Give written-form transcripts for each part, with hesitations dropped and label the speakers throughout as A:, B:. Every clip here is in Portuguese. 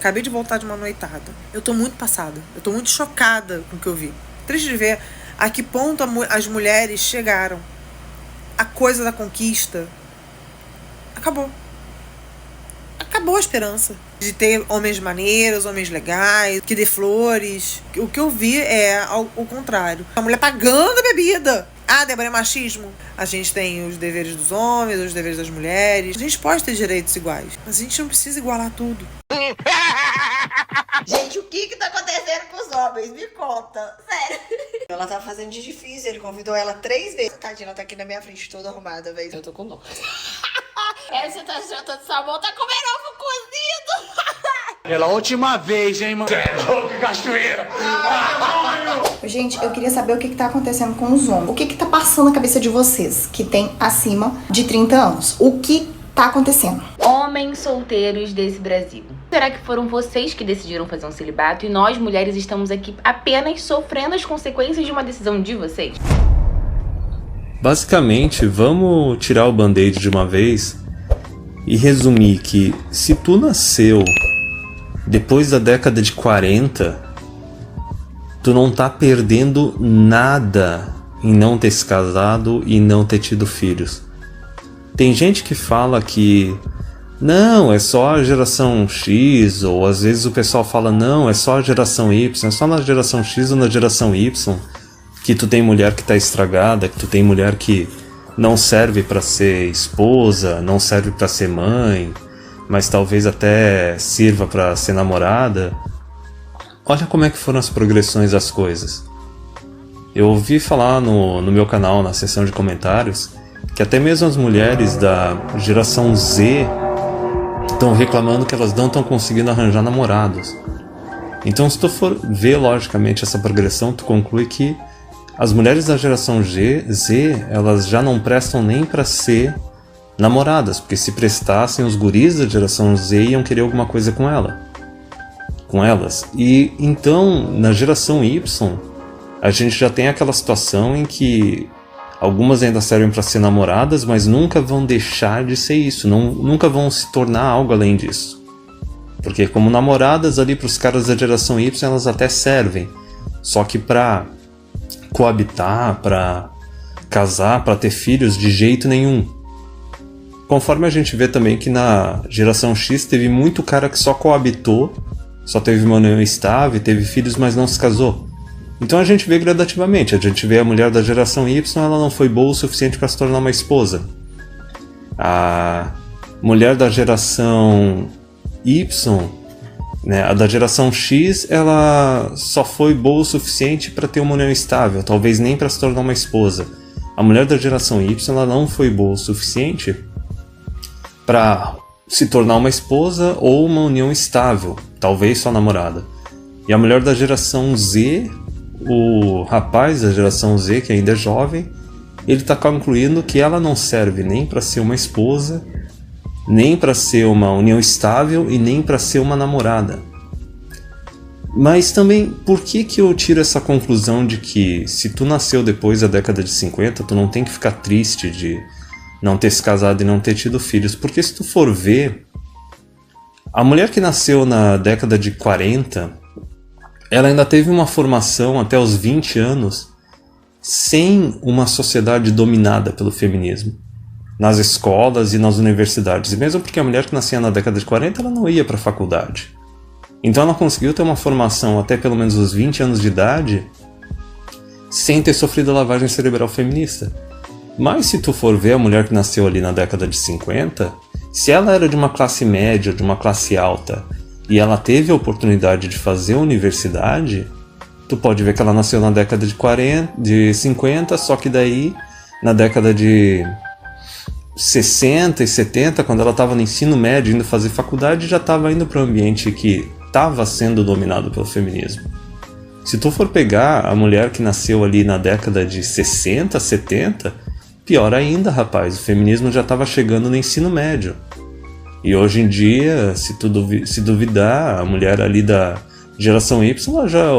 A: acabei de voltar de uma noitada. Eu tô muito passada. Eu tô muito chocada com o que eu vi. Triste de ver a que ponto as mulheres chegaram. A coisa da conquista acabou. Acabou a esperança de ter homens maneiros, homens legais, que dê flores. O que eu vi é o contrário. A mulher pagando a bebida. Ah, Débora, é machismo? A gente tem os deveres dos homens, os deveres das mulheres. A gente pode ter direitos iguais, mas a gente não precisa igualar tudo.
B: Gente, o que tá acontecendo com os homens? Me conta, sério. Ela tá fazendo de difícil, ele convidou ela 3 vezes. Tadinha, ela tá aqui na minha frente toda arrumada, velho. Eu tô com dó. Você tá jantando salmão, tá comendo ovo cozido.
C: Pela última vez, hein, mano? Você é louco, cachoeira.
D: Gente, eu queria saber o que tá acontecendo com os homens. O que tá passando na cabeça de vocês, que tem acima de 30 anos? O que tá acontecendo?
E: Homens solteiros desse Brasil. Será que foram vocês que decidiram fazer um celibato e nós, mulheres, estamos aqui apenas sofrendo as consequências de uma decisão de vocês?
F: Basicamente, vamos tirar o band-aid de uma vez e resumir que se tu nasceu depois da década de 40, tu não tá perdendo nada em não ter se casado e não ter tido filhos. Tem gente que fala que não, é só a geração X, ou às vezes o pessoal fala não, é só a geração Y, é só na geração X ou na geração Y que tu tem mulher que tá estragada, que tu tem mulher que não serve para ser esposa, não serve para ser mãe, mas talvez até sirva para ser namorada. Olha como é que foram as progressões das coisas. Eu ouvi falar no meu canal, na seção de comentários, que até mesmo as mulheres da geração Z estão reclamando que elas não estão conseguindo arranjar namorados. Então, se tu for ver logicamente essa progressão, tu conclui que as mulheres da geração Z, elas já não prestam nem para ser namoradas, porque se prestassem, os guris da geração Z iam querer alguma coisa com elas. E então, na geração Y, a gente já tem aquela situação em que algumas ainda servem para ser namoradas, mas nunca vão deixar de ser isso, nunca vão se tornar algo além disso. Porque como namoradas ali para os caras da geração Y, elas até servem, só que para coabitar, para casar, para ter filhos, de jeito nenhum. Conforme a gente vê também que na geração X teve muito cara que só coabitou, só teve uma união estável, teve filhos, mas não se casou. Então a gente vê gradativamente, a gente vê a mulher da geração Y, ela não foi boa o suficiente para se tornar uma esposa. A mulher da geração Y, né, a da geração X, ela só foi boa o suficiente para ter uma união estável, talvez nem para se tornar uma esposa. A mulher da geração Y, ela não foi boa o suficiente para se tornar uma esposa ou uma união estável, talvez só namorada. E a mulher da geração Z, o rapaz da geração Z, que ainda é jovem, ele está concluindo que ela não serve nem para ser uma esposa, nem para ser uma união estável e nem para ser uma namorada. Mas também, por que eu tiro essa conclusão de que se tu nasceu depois da década de 50, tu não tem que ficar triste de não ter se casado e não ter tido filhos? Porque se tu for ver, a mulher que nasceu na década de 40, ela ainda teve uma formação até os 20 anos sem uma sociedade dominada pelo feminismo, nas escolas e nas universidades. E mesmo porque a mulher que nascia na década de 40, ela não ia para a faculdade. Então ela conseguiu ter uma formação até pelo menos os 20 anos de idade sem ter sofrido a lavagem cerebral feminista. Mas se tu for ver a mulher que nasceu ali na década de 50, se ela era de uma classe média, de uma classe alta, e ela teve a oportunidade de fazer universidade, tu pode ver que ela nasceu na década de 50, só que daí, na década de 60 e 70, quando ela estava no ensino médio, indo fazer faculdade, já estava indo para um ambiente que estava sendo dominado pelo feminismo. Se tu for pegar a mulher que nasceu ali na década de 60, 70, pior ainda, rapaz, o feminismo já estava chegando no ensino médio. E hoje em dia, se duvidar, a mulher ali da geração Y,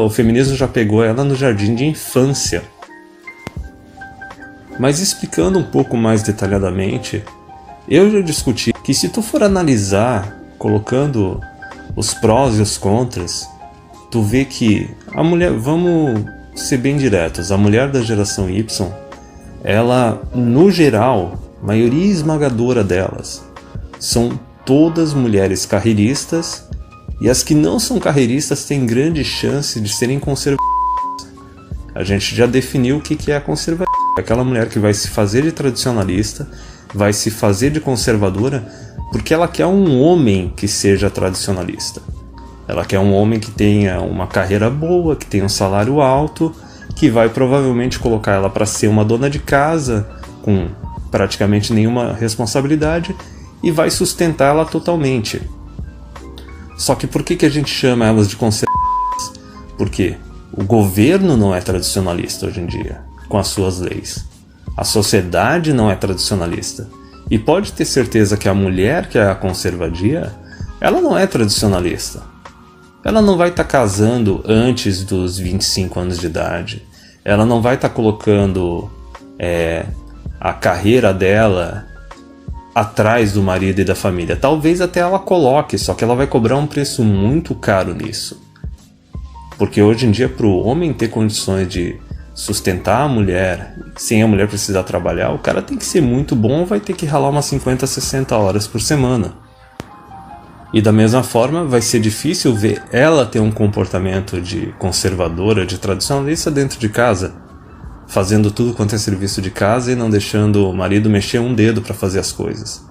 F: o feminismo já pegou ela no jardim de infância. Mas explicando um pouco mais detalhadamente, eu já discuti que se tu for analisar, colocando os prós e os contras, tu vê que a mulher, vamos ser bem diretos, a mulher da geração Y, ela, no geral, a maioria esmagadora delas, são todas mulheres carreiristas, e as que não são carreiristas têm grande chance de serem conservadoras. A gente já definiu o que é a conservadora. Aquela mulher que vai se fazer de tradicionalista, vai se fazer de conservadora, porque ela quer um homem que seja tradicionalista. Ela quer um homem que tenha uma carreira boa, que tenha um salário alto, que vai provavelmente colocar ela para ser uma dona de casa, com praticamente nenhuma responsabilidade, e vai sustentar ela totalmente. Só que por que a gente chama elas de conservadoras? Porque o governo não é tradicionalista hoje em dia, com as suas leis. A sociedade não é tradicionalista. E pode ter certeza que a mulher que é a conservadia, ela não é tradicionalista. Ela não vai estar casando antes dos 25 anos de idade. Ela não vai estar colocando a carreira dela atrás do marido e da família. Talvez até ela coloque, só que ela vai cobrar um preço muito caro nisso. Porque hoje em dia, para o homem ter condições de sustentar a mulher, sem a mulher precisar trabalhar, o cara tem que ser muito bom, vai ter que ralar umas 50, 60 horas por semana. E da mesma forma, vai ser difícil ver ela ter um comportamento de conservadora, de tradicionalista dentro de casa, fazendo tudo quanto é serviço de casa e não deixando o marido mexer um dedo para fazer as coisas.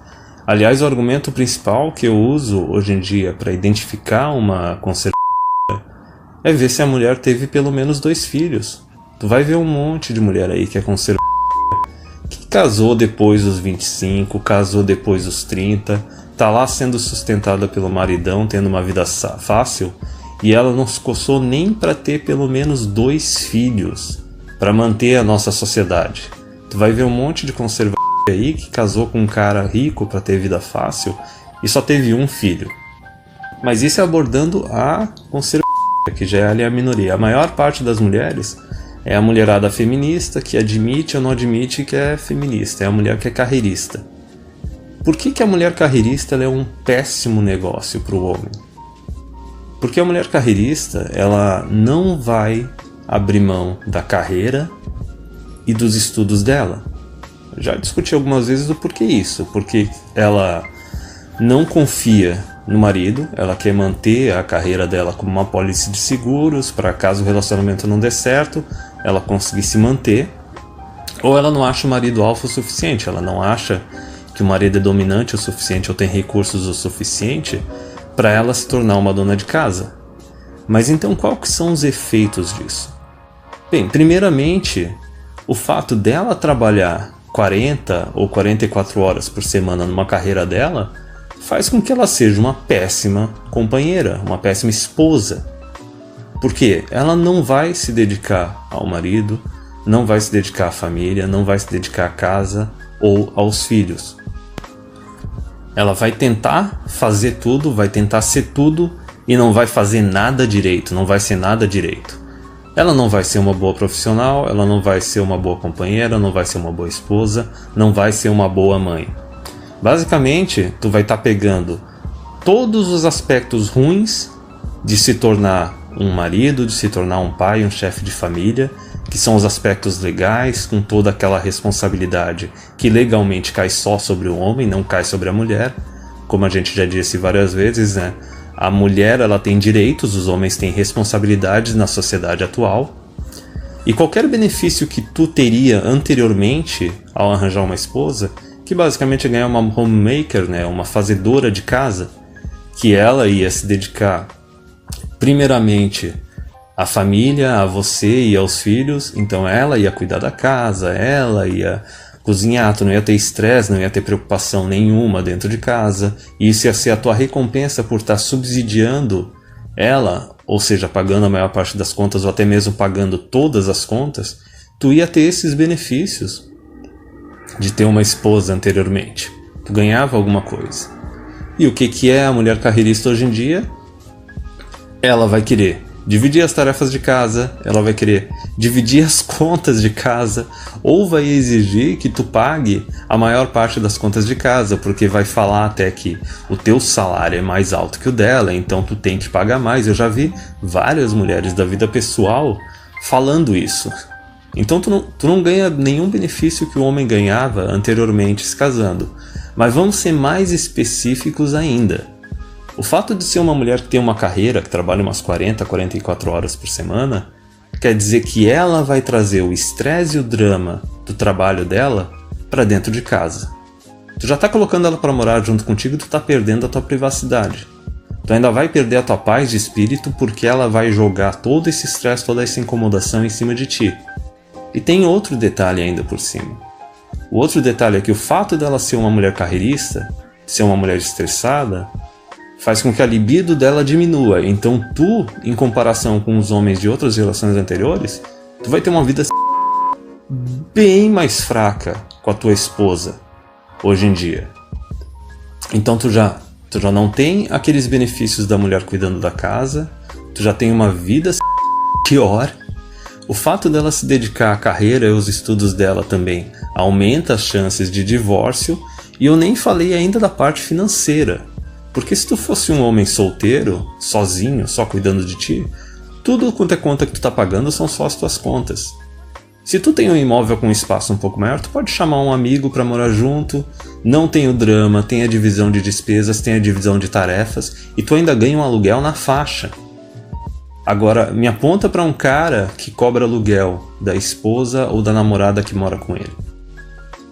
F: Aliás, o argumento principal que eu uso hoje em dia para identificar uma conservadora é ver se a mulher teve pelo menos 2 filhos. Tu vai ver um monte de mulher aí que é conservadora, que casou depois dos 25, casou depois dos 30, tá lá sendo sustentada pelo maridão, tendo uma vida fácil, e ela não se coçou nem para ter pelo menos 2 filhos, para manter a nossa sociedade. Tu vai ver um monte de conservador aí que casou com um cara rico para ter vida fácil e só teve 1 filho. Mas isso é abordando a conservadora, que já é ali a minoria. A maior parte das mulheres é a mulherada feminista, que admite ou não admite que é feminista, é a mulher que é carreirista. Por que a mulher carreirista ela é um péssimo negócio para o homem? Porque a mulher carreirista ela não vai abrir mão da carreira e dos estudos dela. Eu já discuti algumas vezes o porquê isso. Porque ela não confia no marido, ela quer manter a carreira dela como uma apólice de seguros, para caso o relacionamento não dê certo, ela conseguir se manter. Ou ela não acha o marido alfa o suficiente, ela não acha que o marido é dominante o suficiente ou tem recursos o suficiente para ela se tornar uma dona de casa. Mas então quais que são os efeitos disso? Bem, primeiramente, o fato dela trabalhar 40 ou 44 horas por semana numa carreira dela faz com que ela seja uma péssima companheira, uma péssima esposa. Porque ela não vai se dedicar ao marido, não vai se dedicar à família, não vai se dedicar à casa ou aos filhos. Ela vai tentar fazer tudo, vai tentar ser tudo e não vai fazer nada direito, não vai ser nada direito. Ela não vai ser uma boa profissional, ela não vai ser uma boa companheira, não vai ser uma boa esposa, não vai ser uma boa mãe. Basicamente, tu vai estar pegando todos os aspectos ruins de se tornar um marido, de se tornar um pai, um chefe de família, que são os aspectos legais, com toda aquela responsabilidade que legalmente cai só sobre o homem, não cai sobre a mulher. Como a gente já disse várias vezes, né? A mulher ela tem direitos, os homens têm responsabilidades na sociedade atual. E qualquer benefício que tu teria anteriormente ao arranjar uma esposa, que basicamente é ganhar uma homemaker, né? Uma fazedora de casa, que ela ia se dedicar primeiramente à família, a você e aos filhos, então ela ia cuidar da casa, ela ia cozinhar, tu não ia ter estresse, não ia ter preocupação nenhuma dentro de casa, e isso ia ser a tua recompensa por estar subsidiando ela, ou seja, pagando a maior parte das contas ou até mesmo pagando todas as contas, tu ia ter esses benefícios de ter uma esposa anteriormente. Tu ganhava alguma coisa. E o que é a mulher carreirista hoje em dia? Ela vai querer dividir as tarefas de casa, ela vai querer dividir as contas de casa, ou vai exigir que tu pague a maior parte das contas de casa, porque vai falar até que o teu salário é mais alto que o dela, então tu tem que pagar mais. Eu já vi várias mulheres da vida pessoal falando isso. Então tu não ganha nenhum benefício que o homem ganhava anteriormente se casando. Mas vamos ser mais específicos ainda. O fato de ser uma mulher que tem uma carreira, que trabalha umas 40, 44 horas por semana, quer dizer que ela vai trazer o estresse e o drama do trabalho dela para dentro de casa. Tu já tá colocando ela para morar junto contigo e tu tá perdendo a tua privacidade. Tu ainda vai perder a tua paz de espírito porque ela vai jogar todo esse estresse, toda essa incomodação em cima de ti. E tem outro detalhe ainda por cima. O outro detalhe é que o fato dela ser uma mulher carreirista, ser uma mulher estressada, faz com que a libido dela diminua. Então tu, em comparação com os homens de outras relações anteriores, tu vai ter uma vida bem mais fraca com a tua esposa hoje em dia. Então tu já não tem aqueles benefícios da mulher cuidando da casa, tu já tem uma vida pior. O fato dela se dedicar à carreira e aos estudos dela também aumenta as chances de divórcio, e eu nem falei ainda da parte financeira. Porque se tu fosse um homem solteiro, sozinho, só cuidando de ti, tudo quanto é conta que tu tá pagando são só as tuas contas. Se tu tem um imóvel com um espaço um pouco maior, tu pode chamar um amigo para morar junto, não tem o drama, tem a divisão de despesas, tem a divisão de tarefas, e tu ainda ganha um aluguel na faixa. Agora, me aponta para um cara que cobra aluguel da esposa ou da namorada que mora com ele.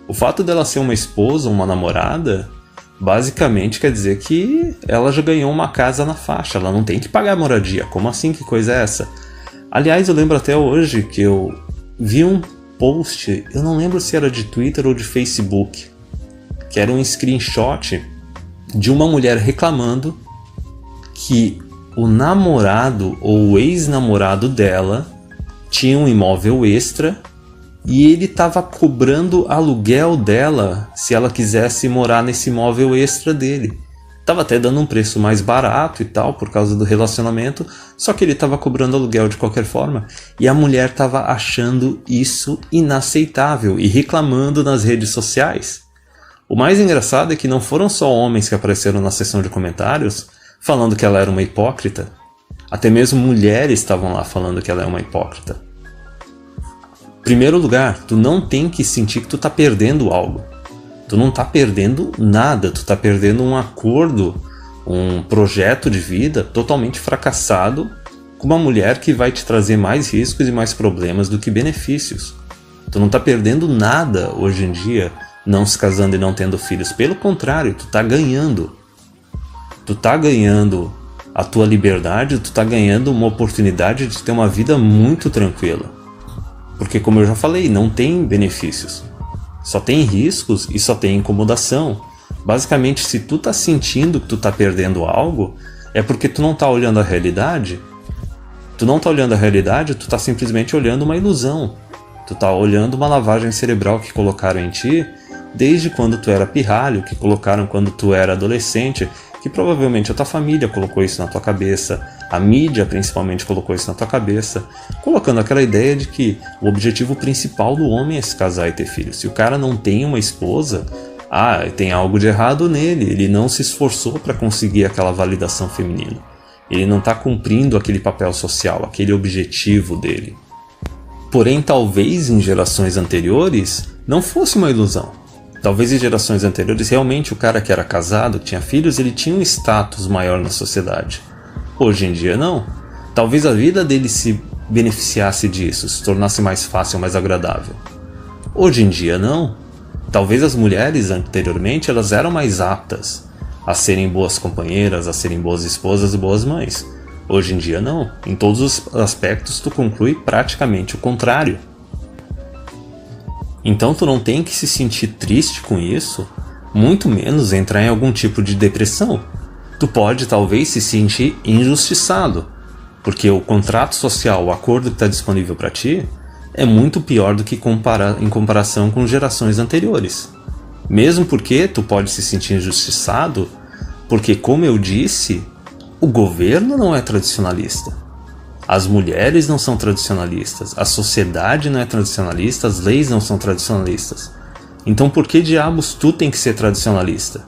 F: O fato dela ser uma esposa ou uma namorada, basicamente quer dizer que ela já ganhou uma casa na faixa, ela não tem que pagar moradia. Como assim? Que coisa é essa? Aliás, eu lembro até hoje que eu vi um post, eu não lembro se era de Twitter ou de Facebook, que era um screenshot de uma mulher reclamando que o namorado ou o ex-namorado dela tinha um imóvel extra e ele estava cobrando aluguel dela se ela quisesse morar nesse imóvel extra dele. Tava até dando um preço mais barato e tal por causa do relacionamento, só que ele estava cobrando aluguel de qualquer forma, e a mulher estava achando isso inaceitável e reclamando nas redes sociais. O mais engraçado é que não foram só homens que apareceram na seção de comentários falando que ela era uma hipócrita. Até mesmo mulheres estavam lá falando que ela é uma hipócrita. Primeiro lugar, tu não tem que sentir que tu tá perdendo algo. Tu não tá perdendo nada, tu tá perdendo um acordo, um projeto de vida totalmente fracassado com uma mulher que vai te trazer mais riscos e mais problemas do que benefícios. Tu não tá perdendo nada hoje em dia não se casando e não tendo filhos. Pelo contrário, tu tá ganhando. Tu tá ganhando a tua liberdade, tu tá ganhando uma oportunidade de ter uma vida muito tranquila. Porque, como eu já falei, não tem benefícios. Só tem riscos e só tem incomodação. Basicamente, se tu tá sentindo que tu tá perdendo algo, é porque tu não tá olhando a realidade. Tu não tá olhando a realidade, tu tá simplesmente olhando uma ilusão. Tu tá olhando uma lavagem cerebral que colocaram em ti desde quando tu era pirralho, que colocaram quando tu era adolescente, que provavelmente a tua família colocou isso na tua cabeça, a mídia principalmente colocou isso na tua cabeça, colocando aquela ideia de que o objetivo principal do homem é se casar e ter filhos. Se o cara não tem uma esposa, tem algo de errado nele, ele não se esforçou para conseguir aquela validação feminina. Ele não está cumprindo aquele papel social, aquele objetivo dele. Porém, talvez em gerações anteriores não fosse uma ilusão. Talvez em gerações anteriores realmente o cara que era casado, que tinha filhos, ele tinha um status maior na sociedade. Hoje em dia não. Talvez a vida dele se beneficiasse disso, se tornasse mais fácil, mais agradável. Hoje em dia não. Talvez as mulheres anteriormente elas eram mais aptas a serem boas companheiras, a serem boas esposas e boas mães. Hoje em dia não. Em todos os aspectos tu conclui praticamente o contrário. Então tu não tem que se sentir triste com isso, muito menos entrar em algum tipo de depressão. Tu pode talvez se sentir injustiçado, porque o contrato social, o acordo que está disponível para ti, é muito pior do que em comparação com gerações anteriores. Mesmo porque tu pode se sentir injustiçado, porque, como eu disse, o governo não é tradicionalista. As mulheres não são tradicionalistas, a sociedade não é tradicionalista, as leis não são tradicionalistas. Então por que diabos tu tem que ser tradicionalista?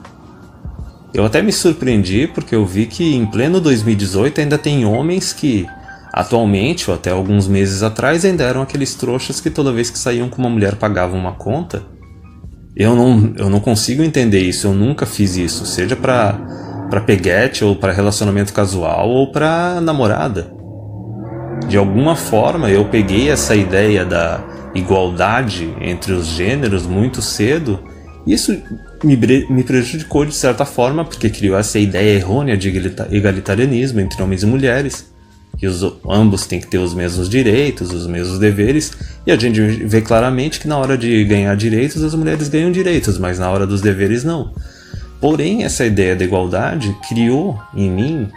F: Eu até me surpreendi porque eu vi que em pleno 2018 ainda tem homens que, atualmente, ou até alguns meses atrás, ainda eram aqueles trouxas que toda vez que saíam com uma mulher pagavam uma conta. Eu não consigo entender isso, eu nunca fiz isso, seja pra peguete, ou pra relacionamento casual, ou pra namorada. De alguma forma eu peguei essa ideia da igualdade entre os gêneros muito cedo, e isso me prejudicou de certa forma, porque criou essa ideia errônea de egalitarianismo entre homens e mulheres, que ambos têm que ter os mesmos direitos, os mesmos deveres, e a gente vê claramente que na hora de ganhar direitos as mulheres ganham direitos, mas na hora dos deveres não. Porém, essa ideia da igualdade criou em mim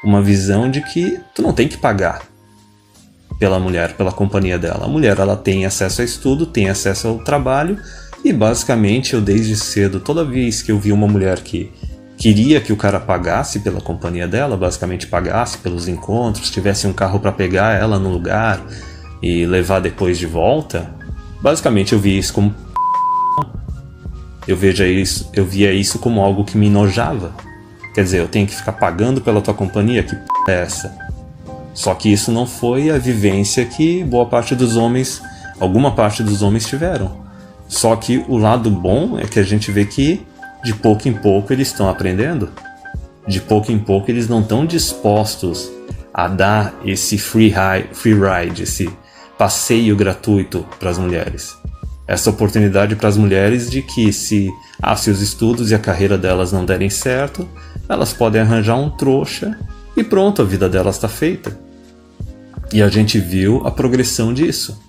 F: uma visão de que tu não tem que pagar pela mulher, pela companhia dela. A mulher, ela tem acesso a estudo, tem acesso ao trabalho, e basicamente eu desde cedo, toda vez que eu vi uma mulher que queria que o cara pagasse pela companhia dela, basicamente pagasse pelos encontros, tivesse um carro para pegar ela no lugar e levar depois de volta, basicamente eu via isso como eu via isso como algo que me enojava. Quer dizer, eu tenho que ficar pagando pela tua companhia? Que é essa? Só que isso não foi a vivência que alguma parte dos homens tiveram. Só que o lado bom é que a gente vê que de pouco em pouco eles estão aprendendo. De pouco em pouco eles não estão dispostos a dar esse free ride, esse passeio gratuito para as mulheres. Essa oportunidade para as mulheres de que se os estudos e a carreira delas não derem certo, elas podem arranjar um trouxa e pronto, a vida delas está feita. E a gente viu a progressão disso.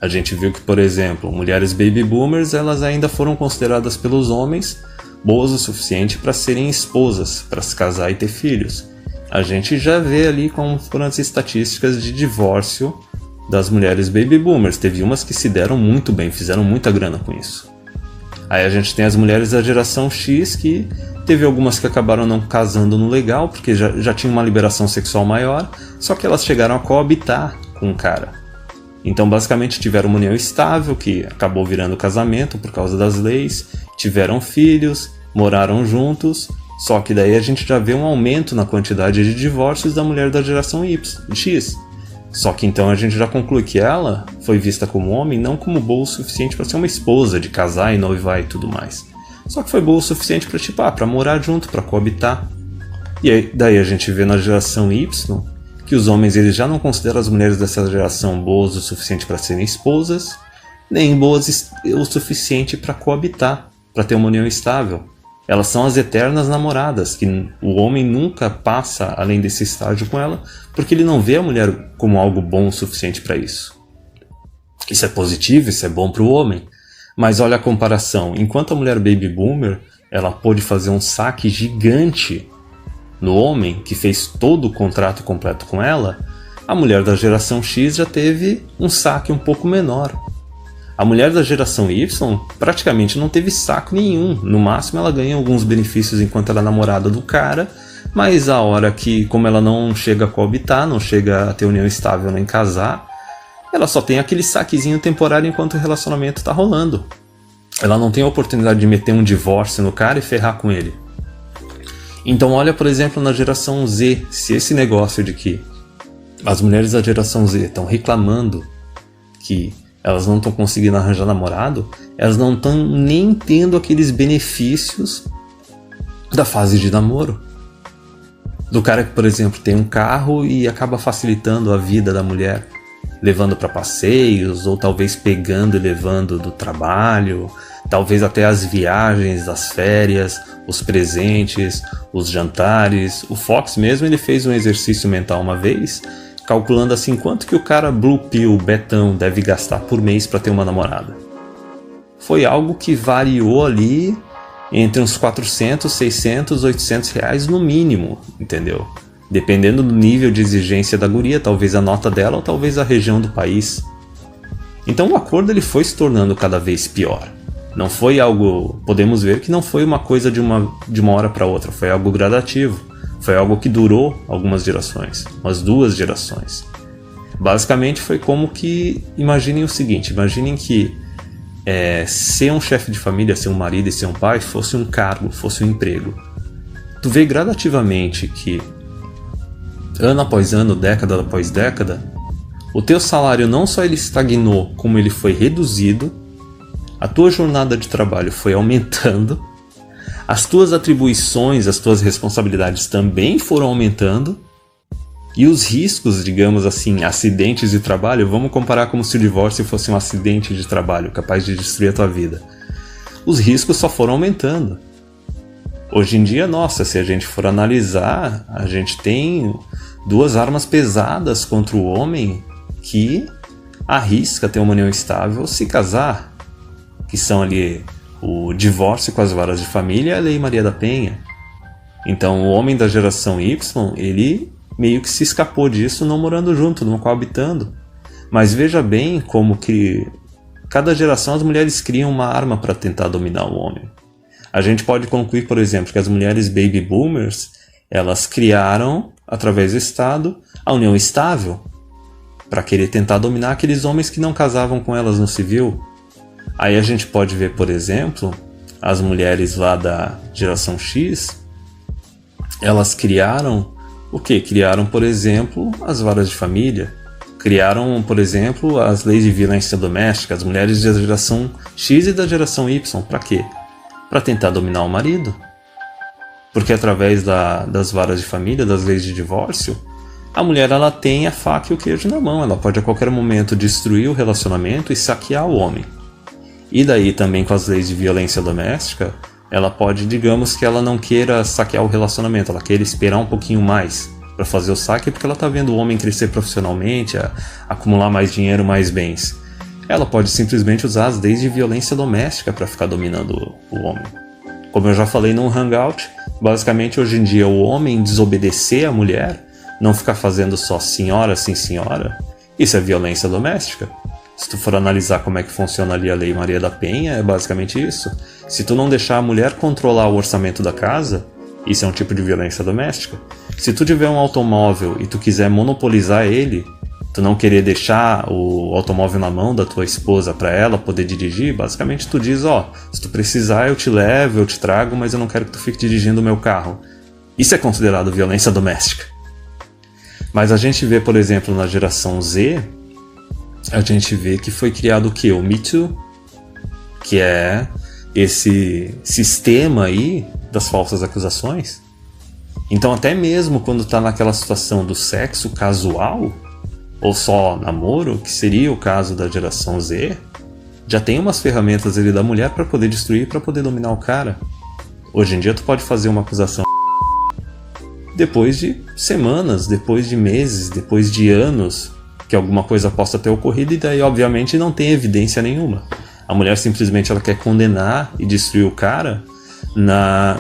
F: A gente viu que, por exemplo, mulheres baby boomers, elas ainda foram consideradas pelos homens boas o suficiente para serem esposas, para se casar e ter filhos. A gente já vê ali como foram as estatísticas de divórcio das mulheres baby boomers. Teve umas que se deram muito bem, fizeram muita grana com isso. Aí a gente tem as mulheres da geração X, que teve algumas que acabaram não casando no legal, porque já tinha uma liberação sexual maior, só que elas chegaram a coabitar com o cara. Então basicamente tiveram uma união estável, que acabou virando casamento por causa das leis, tiveram filhos, moraram juntos, só que daí a gente já vê um aumento na quantidade de divórcios da mulher da geração X. Só que então a gente já conclui que ela foi vista como homem, não como boa o suficiente para ser uma esposa, de casar e noivar e tudo mais. Só que foi boa o suficiente para morar junto, para coabitar. E aí, daí a gente vê na geração Y que os homens eles já não consideram as mulheres dessa geração boas o suficiente para serem esposas, nem boas o suficiente para coabitar, para ter uma união estável. Elas são as eternas namoradas, que o homem nunca passa além desse estágio com ela, porque ele não vê a mulher como algo bom o suficiente para isso. Isso é positivo, isso é bom para o homem. Mas olha a comparação, enquanto a mulher baby boomer, ela pôde fazer um saque gigante no homem, que fez todo o contrato completo com ela, a mulher da geração X já teve um saque um pouco menor. A mulher da geração Y praticamente não teve saco nenhum. No máximo ela ganha alguns benefícios enquanto ela é namorada do cara, mas a hora que, como ela não chega a coabitar, não chega a ter união estável nem casar, ela só tem aquele saquezinho temporário enquanto o relacionamento tá rolando. Ela não tem a oportunidade de meter um divórcio no cara e ferrar com ele. Então olha, por exemplo, na geração Z, se esse negócio de que as mulheres da geração Z estão reclamando que elas não estão conseguindo arranjar namorado, elas não estão nem tendo aqueles benefícios da fase de namoro. Do cara que, por exemplo, tem um carro e acaba facilitando a vida da mulher, levando para passeios, ou talvez pegando e levando do trabalho, talvez até as viagens, as férias, os presentes, os jantares. O Fox mesmo, ele fez um exercício mental uma vez, calculando assim quanto que o cara Blue Pill, Betão, deve gastar por mês para ter uma namorada. Foi algo que variou ali entre uns 400, 600, 800 reais no mínimo, entendeu? Dependendo do nível de exigência da guria, talvez a nota dela ou talvez a região do país. Então o acordo ele foi se tornando cada vez pior. Não foi algo, podemos ver que não foi uma coisa de uma hora para outra, foi algo gradativo. Foi algo que durou algumas gerações, umas 2 gerações. Basicamente foi como que, imaginem o seguinte, imaginem que ser um chefe de família, ser um marido e ser um pai fosse um cargo, fosse um emprego. Tu vê gradativamente que ano após ano, década após década, o teu salário não só ele estagnou, como ele foi reduzido, a tua jornada de trabalho foi aumentando, as tuas atribuições, as tuas responsabilidades também foram aumentando, e os riscos, digamos assim, acidentes de trabalho, vamos comparar como se o divórcio fosse um acidente de trabalho capaz de destruir a tua vida. Os riscos só foram aumentando. Hoje em dia, nossa, se a gente for analisar, a gente tem 2 armas pesadas contra o homem que arrisca ter uma união estável se casar, que são ali o divórcio com as varas de família e a Lei Maria da Penha. Então o homem da geração Y, ele meio que se escapou disso não morando junto, não coabitando. Mas veja bem como que cada geração as mulheres criam uma arma para tentar dominar o homem. A gente pode concluir, por exemplo, que as mulheres baby boomers, elas criaram, através do Estado, a união estável, para querer tentar dominar aqueles homens que não casavam com elas no civil. Aí a gente pode ver, por exemplo, as mulheres lá da geração X, elas criaram o quê? Criaram, por exemplo, as varas de família. Criaram, por exemplo, as leis de violência doméstica, as mulheres da geração X e da geração Y. Para quê? Para tentar dominar o marido. Porque através das varas de família, das leis de divórcio, a mulher ela tem a faca e o queijo na mão. Ela pode a qualquer momento destruir o relacionamento e saquear o homem. E daí também com as leis de violência doméstica, ela pode, digamos que ela não queira saquear o relacionamento, ela queira esperar um pouquinho mais para fazer o saque, porque ela está vendo o homem crescer profissionalmente, acumular mais dinheiro, mais bens. Ela pode simplesmente usar as leis de violência doméstica para ficar dominando o homem. Como eu já falei num hangout, basicamente hoje em dia o homem desobedecer a mulher, não ficar fazendo só senhora, sim senhora, isso é violência doméstica. Se tu for analisar como é que funciona ali a Lei Maria da Penha, é basicamente isso. Se tu não deixar a mulher controlar o orçamento da casa, isso é um tipo de violência doméstica. Se tu tiver um automóvel e tu quiser monopolizar ele, tu não querer deixar o automóvel na mão da tua esposa para ela poder dirigir, basicamente tu diz, se tu precisar eu te levo, eu te trago, mas eu não quero que tu fique dirigindo o meu carro. Isso é considerado violência doméstica. Mas a gente vê, por exemplo, na geração Z, a gente vê que foi criado o quê? O Me Too, que é esse sistema aí das falsas acusações. Então até mesmo quando tá naquela situação do sexo casual, ou só namoro, que seria o caso da geração Z, já tem umas ferramentas ali da mulher para poder destruir, para poder dominar o cara. Hoje em dia tu pode fazer uma acusação depois de semanas, depois de meses, depois de anos que alguma coisa possa ter ocorrido, e daí obviamente não tem evidência nenhuma. A mulher simplesmente ela quer condenar e destruir o cara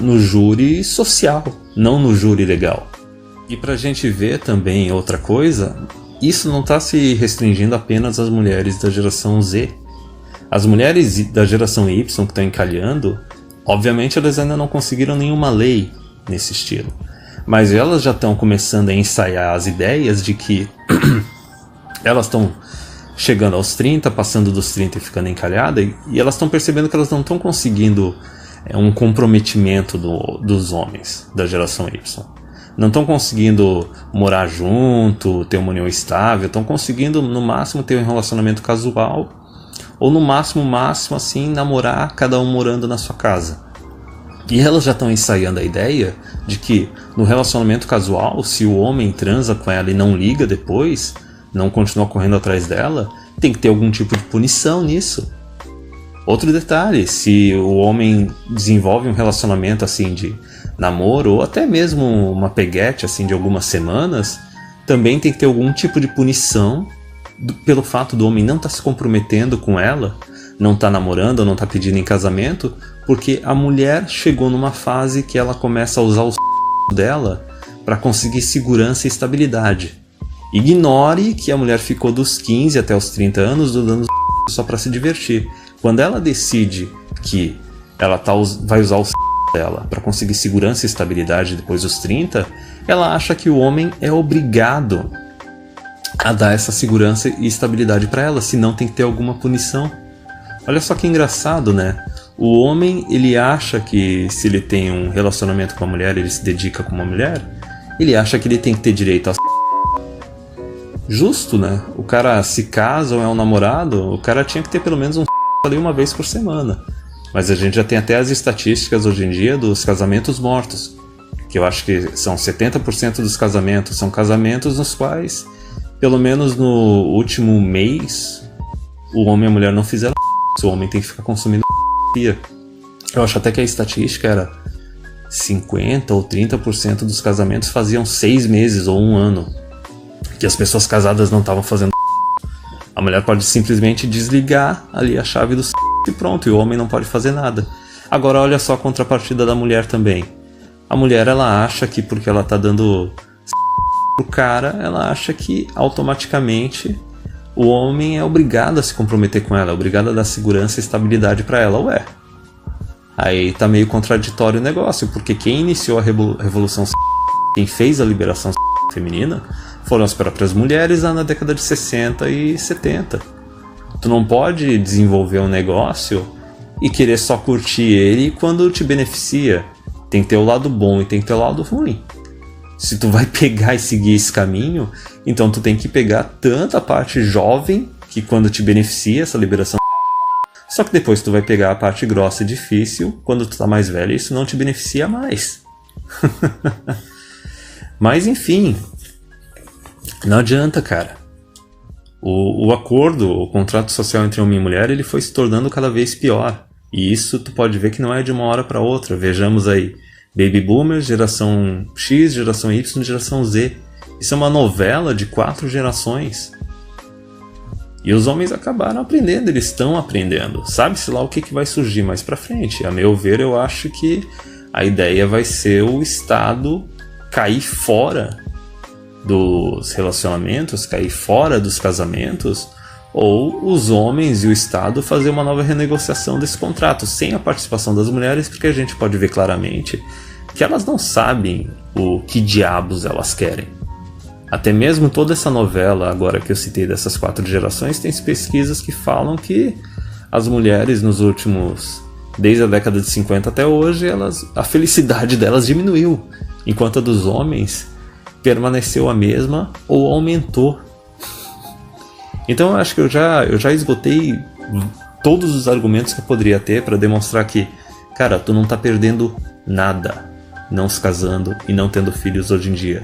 F: no júri social, não no júri legal. E pra gente ver também outra coisa, isso não está se restringindo apenas às mulheres da geração Z. As mulheres da geração Y que estão encalhando, obviamente elas ainda não conseguiram nenhuma lei nesse estilo. Mas elas já estão começando a ensaiar as ideias de que elas estão chegando aos 30, passando dos 30 e ficando encalhadas, e elas estão percebendo que elas não estão conseguindo um comprometimento dos homens da geração Y. Não estão conseguindo morar junto, ter uma união estável, estão conseguindo no máximo ter um relacionamento casual, ou no máximo assim, namorar, cada um morando na sua casa. E elas já estão ensaiando a ideia de que no relacionamento casual, se o homem transa com ela e não liga depois, não continua correndo atrás dela, tem que ter algum tipo de punição nisso. Outro detalhe, se o homem desenvolve um relacionamento assim de namoro, ou até mesmo uma peguete assim de algumas semanas, também tem que ter algum tipo de punição pelo fato do homem não estar se comprometendo com ela, não estar namorando, não estar pedindo em casamento, porque a mulher chegou numa fase que ela começa a usar o dela para conseguir segurança e estabilidade. Ignore que a mulher ficou dos 15 até os 30 anos dando só para se divertir. Quando ela decide que ela vai usar o dela para conseguir segurança e estabilidade depois dos 30, ela acha que o homem é obrigado a dar essa segurança e estabilidade para ela, senão tem que ter alguma punição. Olha só que engraçado, né? O homem, ele acha que se ele tem um relacionamento com uma mulher, ele se dedica com uma mulher, ele acha que ele tem que ter direito a justo, né? O cara se casa ou é um namorado, o cara tinha que ter pelo menos um ali uma vez por semana. Mas a gente já tem até as estatísticas hoje em dia dos casamentos mortos, que eu acho que são 70% dos casamentos, são casamentos nos quais, pelo menos no último mês, o homem e a mulher não fizeram o homem tem que ficar consumindo. Eu acho até que a estatística era 50 ou 30% dos casamentos faziam 6 meses ou 1 ano, que as pessoas casadas não estavam fazendo. A mulher pode simplesmente desligar ali a chave do e pronto, e o homem não pode fazer nada. Agora olha só a contrapartida da mulher também. A mulher, ela acha que porque ela tá dando pro cara, ela acha que automaticamente o homem é obrigado a se comprometer com ela, é obrigado a dar segurança e estabilidade para ela. Ué, aí tá meio contraditório o negócio, porque quem iniciou a revolução, quem fez a liberação feminina, foram as próprias mulheres lá na década de 60 e 70. Tu não pode desenvolver um negócio e querer só curtir ele quando te beneficia. Tem que ter o lado bom e tem que ter o lado ruim. Se tu vai pegar e seguir esse caminho, então tu tem que pegar tanto a parte jovem, que quando te beneficia essa liberação, só que depois tu vai pegar a parte grossa e difícil, quando tu tá mais velho, isso não te beneficia mais. Mas enfim, não adianta, cara. O acordo, o contrato social entre homem e mulher, ele foi se tornando cada vez pior. E isso tu pode ver que não é de uma hora para outra. Vejamos aí, Baby Boomers, geração X, geração Y, geração Z. Isso é uma novela de 4 gerações. E os homens acabaram aprendendo, eles estão aprendendo. Sabe-se lá o que vai surgir mais pra frente. A meu ver, eu acho que a ideia vai ser o Estado cair fora dos relacionamentos, cair fora dos casamentos, ou os homens e o Estado fazer uma nova renegociação desse contrato, sem a participação das mulheres, porque a gente pode ver claramente que elas não sabem o que diabos elas querem. Até mesmo toda essa novela, agora que eu citei dessas 4 gerações, tem pesquisas que falam que as mulheres nos últimos, desde a década de 50 até hoje, a felicidade delas diminuiu, enquanto a dos homens permaneceu a mesma ou aumentou. Então eu acho que eu já esgotei todos os argumentos que eu poderia ter para demonstrar que, cara, tu não tá perdendo nada não se casando e não tendo filhos hoje em dia.